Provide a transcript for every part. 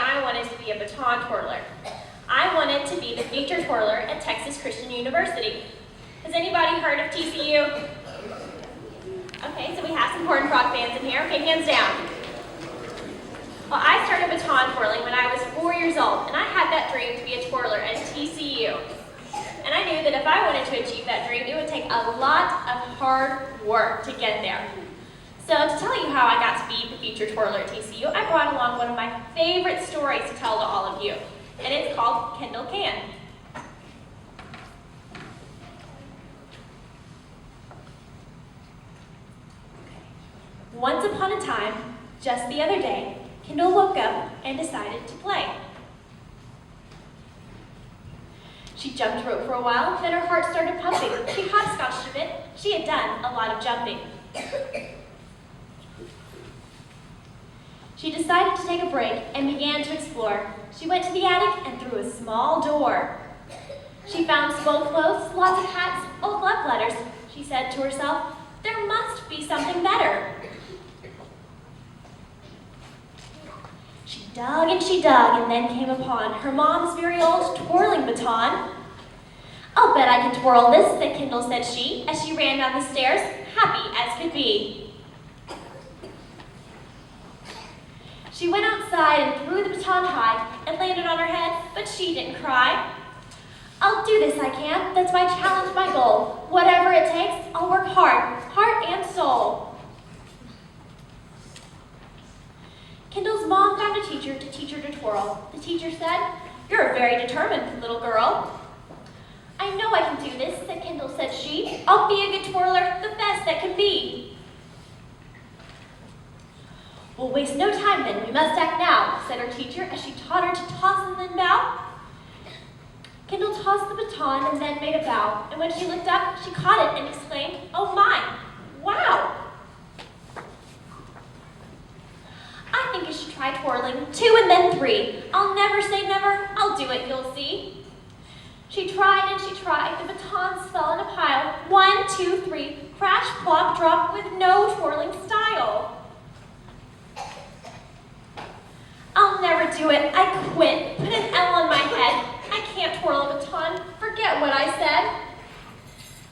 I wanted to be a baton twirler. I wanted to be the feature twirler at Texas Christian University. Has anybody heard of TCU? Okay, so we have some Horned Frog fans in here. Okay, hands down. Well, I started baton twirling when I was 4 years old, and I had that dream to be a twirler at TCU. And I knew that if I wanted to achieve that dream, it would take a lot of hard work to get there. So to tell you how I got to be the feature twirler at TCU, I brought along one of my favorite stories to tell to all of you, and it's called Kendall Can. Once upon a time, just the other day, Kendall woke up and decided to play. She jumped rope for a while, then her heart started pumping. She hopscotched a bit. She had done a lot of jumping. She decided to take a break and began to explore. She went to the attic and through a small door. She found some old clothes, lots of hats, old love letters. She said to herself, there must be something better. She dug and then came upon her mom's very old twirling baton. I'll bet I can twirl this, said Kendall, said she, as she ran down the stairs, happy as could be. She went outside and threw the baton high and landed on her head, but she didn't cry. I'll do this, I can. That's my challenge, my goal. Whatever it takes, I'll work hard, heart and soul. Kendall's mom found a teacher to teach her to twirl. The teacher said, you're a very determined little girl. I know I can do this, said Kendall, said she. I'll be a good twirler, the best that can be. We'll waste no time then, we must act now, said her teacher as she taught her to toss and then bow. Kendall tossed the baton and then made a bow, and when she looked up, she caught it and exclaimed, oh my, wow! I think you should try twirling 2 and then 3. I'll never say never, I'll do it, you'll see. She tried and she tried, the batons fell in a pile. 1, 2, 3, crash, plop, drop with no twirling style. I'll never do it, I quit, put an L on my head. I can't twirl a baton, forget what I said.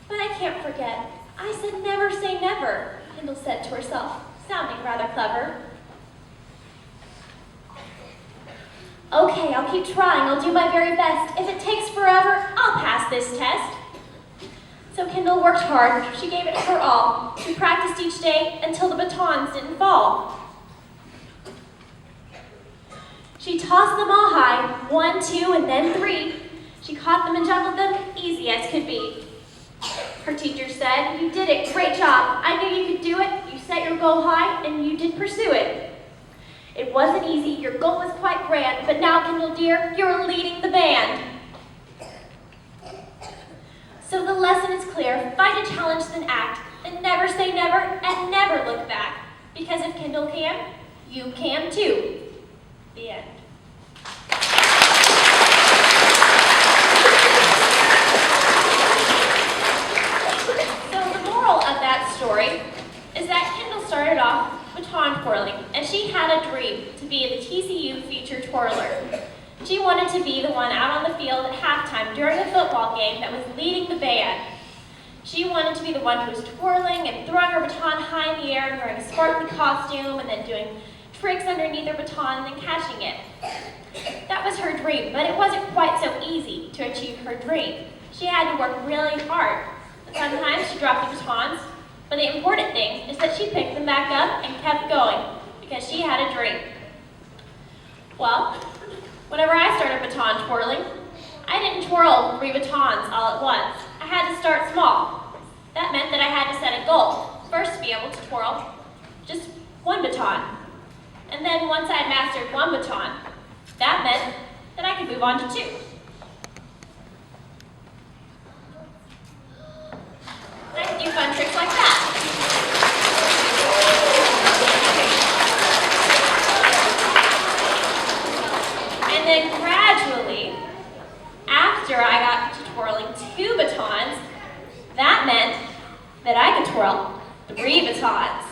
But I can't forget, I said never say never, Kendall said to herself, sounding rather clever. Okay, I'll keep trying, I'll do my very best. If it takes forever, I'll pass this test. So Kendall worked hard, she gave it her all. She practiced each day until the batons didn't fall. She tossed them all high, 1, 2, and then 3. She caught them and juggled them, easy as could be. Her teacher said, you did it, great job. I knew you could do it, you set your goal high, and you did pursue it. It wasn't easy, your goal was quite grand, but now, Kendall dear, you're leading the band. So the lesson is clear, find a challenge then act, and never say never, and never look back. Because if Kendall can, you can too. The end. So the moral of that story is that Kendall started off baton twirling, and she had a dream to be the TCU feature twirler. She wanted to be the one out on the field at halftime during a football game that was leading the band. She wanted to be the one who was twirling and throwing her baton high in the air, wearing a sparkly costume, and then doing tricks underneath her baton and then catching it. That was her dream, but it wasn't quite so easy to achieve her dream. She had to work really hard. Sometimes she dropped the batons, but the important thing is that she picked them back up and kept going because she had a dream. Well, whenever I started baton twirling, I didn't twirl 3 batons all at once. I had to start small. That meant that I had to set a goal. First, to be able to twirl just 1 baton. And then once I had mastered 1 baton, that meant that I could move on to 2. I could do fun tricks like that. And then gradually, after I got to twirling 2 batons, that meant that I could twirl 3 batons.